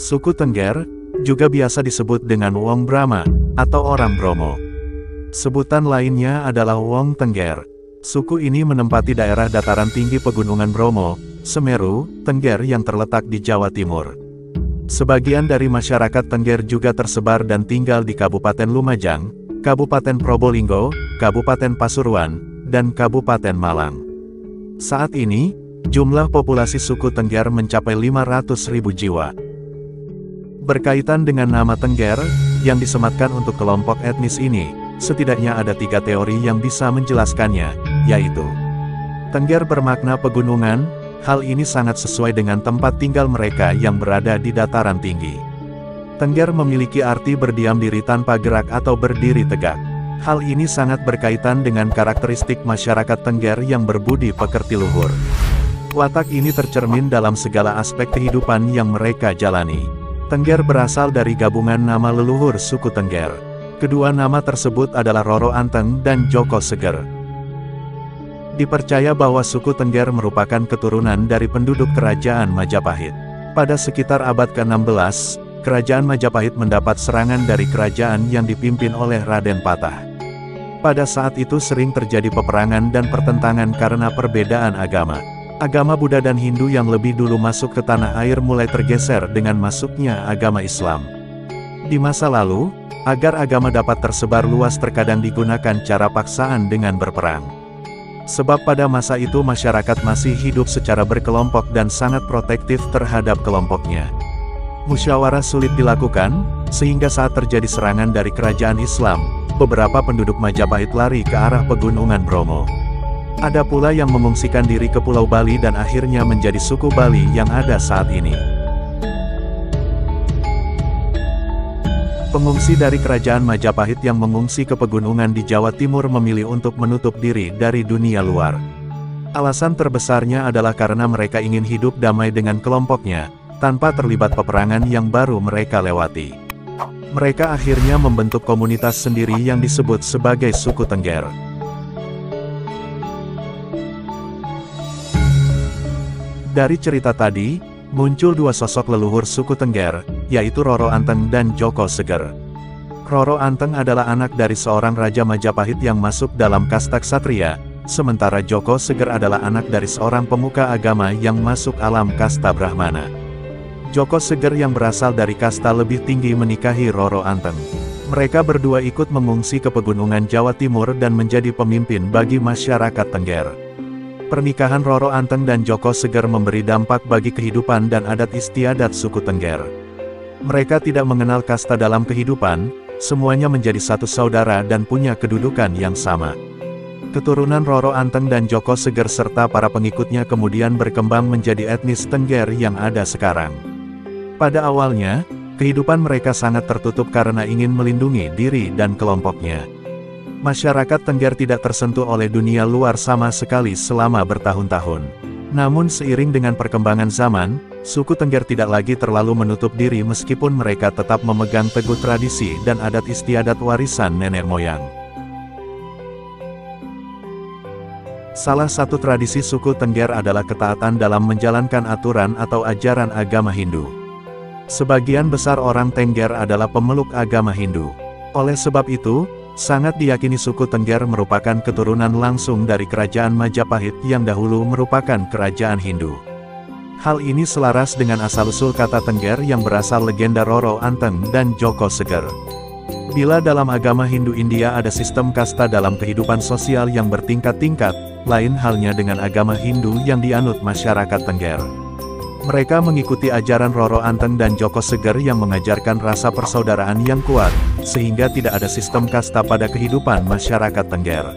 Suku Tengger, juga biasa disebut dengan Wong Brahma, atau orang Bromo. Sebutan lainnya adalah Wong Tengger. Suku ini menempati daerah dataran tinggi Pegunungan Bromo, Semeru, Tengger yang terletak di Jawa Timur. Sebagian dari masyarakat Tengger juga tersebar dan tinggal di Kabupaten Lumajang, Kabupaten Probolinggo, Kabupaten Pasuruan, dan Kabupaten Malang. Saat ini, jumlah populasi suku Tengger mencapai 500.000 jiwa. Berkaitan dengan nama Tengger, yang disematkan untuk kelompok etnis ini, setidaknya ada 3 teori yang bisa menjelaskannya, yaitu Tengger bermakna pegunungan. Hal ini sangat sesuai dengan tempat tinggal mereka yang berada di dataran tinggi. Tengger memiliki arti berdiam diri tanpa gerak atau berdiri tegak. Hal ini sangat berkaitan dengan karakteristik masyarakat Tengger yang berbudi pekerti luhur. Watak ini tercermin dalam segala aspek kehidupan yang mereka jalani. Tengger berasal dari gabungan nama leluhur suku Tengger. Kedua nama tersebut adalah Roro Anteng dan Joko Seger. Dipercaya bahwa suku Tengger merupakan keturunan dari penduduk kerajaan Majapahit. Pada sekitar abad ke-16, kerajaan Majapahit mendapat serangan dari kerajaan yang dipimpin oleh Raden Patah. Pada saat itu sering terjadi peperangan dan pertentangan karena perbedaan agama. Agama Buddha dan Hindu yang lebih dulu masuk ke tanah air mulai tergeser dengan masuknya agama Islam. Di masa lalu, agar agama dapat tersebar luas terkadang digunakan cara paksaan dengan berperang. Sebab pada masa itu masyarakat masih hidup secara berkelompok dan sangat protektif terhadap kelompoknya. Musyawarah sulit dilakukan, sehingga saat terjadi serangan dari kerajaan Islam, beberapa penduduk Majapahit lari ke arah Pegunungan Bromo. Ada pula yang mengungsikan diri ke Pulau Bali dan akhirnya menjadi suku Bali yang ada saat ini. Pengungsi dari kerajaan Majapahit yang mengungsi ke pegunungan di Jawa Timur memilih untuk menutup diri dari dunia luar. Alasan terbesarnya adalah karena mereka ingin hidup damai dengan kelompoknya, tanpa terlibat peperangan yang baru mereka lewati. Mereka akhirnya membentuk komunitas sendiri yang disebut sebagai suku Tengger. Dari cerita tadi, muncul 2 sosok leluhur suku Tengger, yaitu Roro Anteng dan Joko Seger. Roro Anteng adalah anak dari seorang raja Majapahit yang masuk dalam kasta ksatria, sementara Joko Seger adalah anak dari seorang pemuka agama yang masuk alam kasta Brahmana. Joko Seger yang berasal dari kasta lebih tinggi menikahi Roro Anteng. Mereka berdua ikut mengungsi ke pegunungan Jawa Timur dan menjadi pemimpin bagi masyarakat Tengger. Pernikahan Roro Anteng dan Joko Seger memberi dampak bagi kehidupan dan adat istiadat suku Tengger. Mereka tidak mengenal kasta dalam kehidupan, semuanya menjadi satu saudara dan punya kedudukan yang sama. Keturunan Roro Anteng dan Joko Seger serta para pengikutnya kemudian berkembang menjadi etnis Tengger yang ada sekarang. Pada awalnya, kehidupan mereka sangat tertutup karena ingin melindungi diri dan kelompoknya. Masyarakat Tengger tidak tersentuh oleh dunia luar sama sekali selama bertahun-tahun. Namun seiring dengan perkembangan zaman, suku Tengger tidak lagi terlalu menutup diri meskipun mereka tetap memegang teguh tradisi dan adat istiadat warisan nenek moyang. Salah satu tradisi suku Tengger adalah ketaatan dalam menjalankan aturan atau ajaran agama Hindu. Sebagian besar orang Tengger adalah pemeluk agama Hindu. Oleh sebab itu, sangat diyakini suku Tengger merupakan keturunan langsung dari kerajaan Majapahit yang dahulu merupakan kerajaan Hindu. Hal ini selaras dengan asal-usul kata Tengger yang berasal legenda Roro Anteng dan Joko Seger. Bila dalam agama Hindu India ada sistem kasta dalam kehidupan sosial yang bertingkat-tingkat, lain halnya dengan agama Hindu yang dianut masyarakat Tengger. Mereka mengikuti ajaran Roro Anteng dan Joko Seger yang mengajarkan rasa persaudaraan yang kuat, sehingga tidak ada sistem kasta pada kehidupan masyarakat Tengger.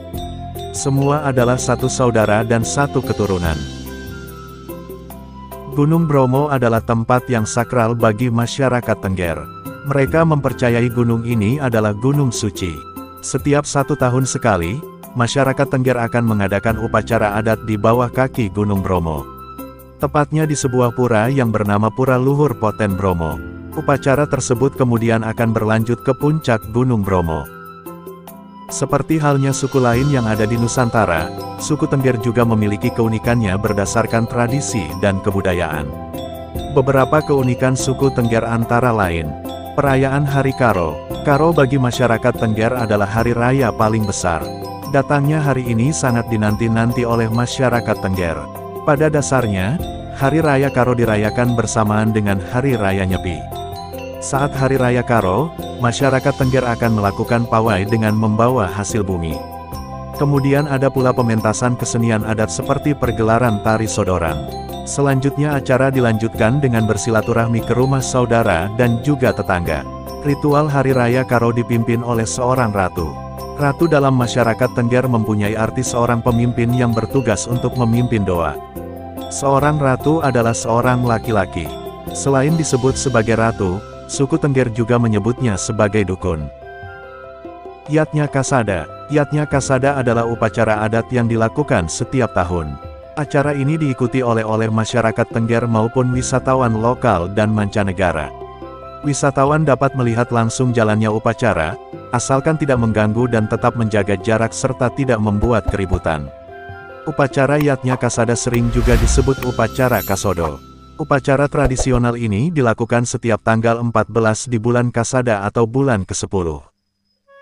Semua adalah satu saudara dan satu keturunan. Gunung Bromo adalah tempat yang sakral bagi masyarakat Tengger. Mereka mempercayai gunung ini adalah gunung suci. Setiap 1 tahun sekali, masyarakat Tengger akan mengadakan upacara adat di bawah kaki Gunung Bromo. Tepatnya di sebuah pura yang bernama Pura Luhur Poten Bromo. Upacara tersebut kemudian akan berlanjut ke puncak Gunung Bromo. Seperti halnya suku lain yang ada di Nusantara, suku Tengger juga memiliki keunikannya berdasarkan tradisi dan kebudayaan. Beberapa keunikan suku Tengger antara lain. Perayaan Hari Karo. Karo bagi masyarakat Tengger adalah hari raya paling besar. Datangnya hari ini sangat dinanti-nanti oleh masyarakat Tengger. Pada dasarnya, Hari Raya Karo dirayakan bersamaan dengan Hari Raya Nyepi. Saat Hari Raya Karo, masyarakat Tengger akan melakukan pawai dengan membawa hasil bumi. Kemudian ada pula pementasan kesenian adat seperti pergelaran tari sodoran. Selanjutnya acara dilanjutkan dengan bersilaturahmi ke rumah saudara dan juga tetangga. Ritual Hari Raya Karo dipimpin oleh seorang ratu. Ratu dalam masyarakat Tengger mempunyai arti seorang pemimpin yang bertugas untuk memimpin doa. Seorang ratu adalah seorang laki-laki. Selain disebut sebagai ratu, suku Tengger juga menyebutnya sebagai dukun. Yatnya Kasada. Yatnya Kasada adalah upacara adat yang dilakukan setiap tahun. Acara ini diikuti oleh masyarakat Tengger maupun wisatawan lokal dan mancanegara. Wisatawan dapat melihat langsung jalannya upacara, asalkan tidak mengganggu dan tetap menjaga jarak serta tidak membuat keributan. Upacara Yatnya Kasada sering juga disebut upacara Kasodo. Upacara tradisional ini dilakukan setiap tanggal 14 di bulan Kasada atau bulan ke-10.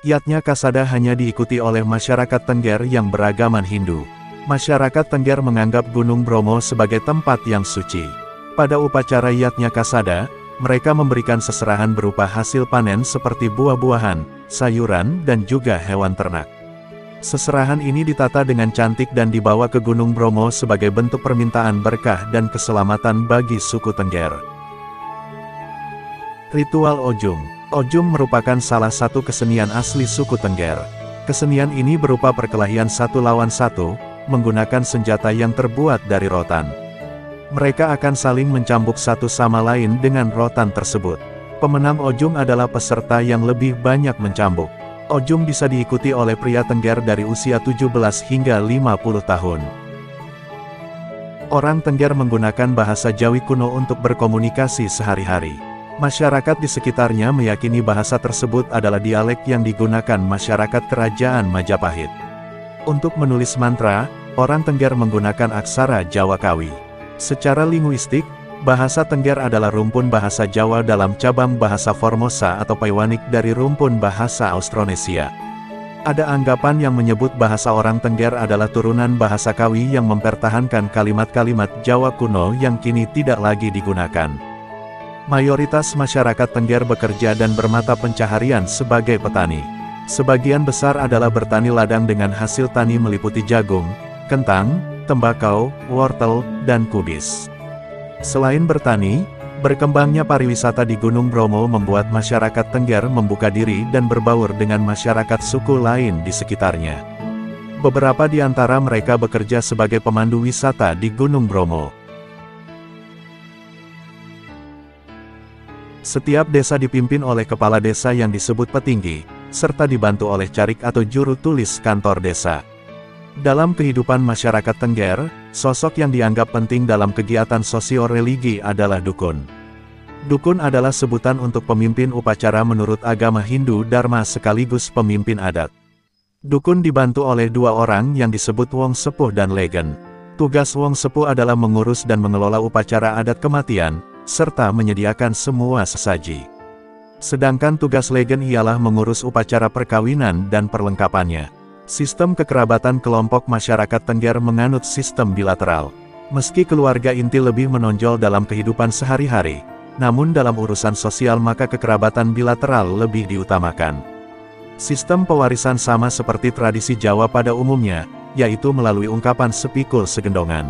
Yatnya Kasada hanya diikuti oleh masyarakat Tengger yang beragaman Hindu. Masyarakat Tengger menganggap Gunung Bromo sebagai tempat yang suci. Pada upacara Yatnya Kasada, mereka memberikan seserahan berupa hasil panen seperti buah-buahan, sayuran, dan juga hewan ternak. Seserahan ini ditata dengan cantik dan dibawa ke Gunung Bromo sebagai bentuk permintaan berkah dan keselamatan bagi suku Tengger. Ritual Ojum. Ojum merupakan salah satu kesenian asli suku Tengger. Kesenian ini berupa perkelahian satu lawan satu, menggunakan senjata yang terbuat dari rotan. Mereka akan saling mencambuk satu sama lain dengan rotan tersebut. Pemenang Ojum adalah peserta yang lebih banyak mencambuk. Ojum bisa diikuti oleh pria Tengger dari usia 17 hingga 50 tahun. Orang Tengger menggunakan bahasa Jawi kuno untuk berkomunikasi sehari-hari. Masyarakat di sekitarnya meyakini bahasa tersebut adalah dialek yang digunakan masyarakat Kerajaan Majapahit. Untuk menulis mantra, orang Tengger menggunakan aksara Jawa Kawi. Secara linguistik, bahasa Tengger adalah rumpun bahasa Jawa dalam cabang bahasa Formosa atau Paiwanik dari rumpun bahasa Austronesia. Ada anggapan yang menyebut bahasa orang Tengger adalah turunan bahasa Kawi yang mempertahankan kalimat-kalimat Jawa kuno yang kini tidak lagi digunakan. Mayoritas masyarakat Tengger bekerja dan bermata pencaharian sebagai petani. Sebagian besar adalah bertani ladang dengan hasil tani meliputi jagung, kentang, tembakau, wortel, dan kubis. Selain bertani, berkembangnya pariwisata di Gunung Bromo membuat masyarakat Tengger membuka diri dan berbaur dengan masyarakat suku lain di sekitarnya. Beberapa di antara mereka bekerja sebagai pemandu wisata di Gunung Bromo. Setiap desa dipimpin oleh kepala desa yang disebut petinggi, serta dibantu oleh carik atau juru tulis kantor desa. Dalam kehidupan masyarakat Tengger, sosok yang dianggap penting dalam kegiatan sosio-religi adalah dukun. Dukun adalah sebutan untuk pemimpin upacara menurut agama Hindu Dharma sekaligus pemimpin adat. Dukun dibantu oleh dua orang yang disebut Wong Sepuh dan Legen. Tugas Wong Sepuh adalah mengurus dan mengelola upacara adat kematian, serta menyediakan semua sesaji. Sedangkan tugas Legen ialah mengurus upacara perkawinan dan perlengkapannya. Sistem kekerabatan kelompok masyarakat Tengger menganut sistem bilateral. Meski keluarga inti lebih menonjol dalam kehidupan sehari-hari, namun dalam urusan sosial maka kekerabatan bilateral lebih diutamakan. Sistem pewarisan sama seperti tradisi Jawa pada umumnya, yaitu melalui ungkapan sepikul segendongan.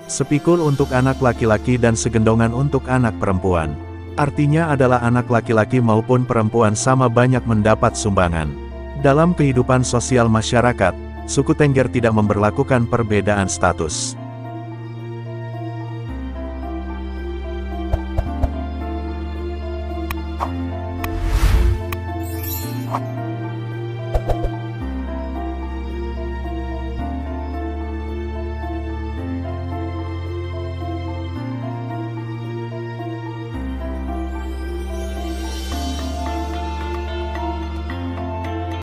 Sepikul untuk anak laki-laki dan segendongan untuk anak perempuan. Artinya adalah anak laki-laki maupun perempuan sama banyak mendapat sumbangan. Dalam kehidupan sosial masyarakat, suku Tengger tidak memberlakukan perbedaan status.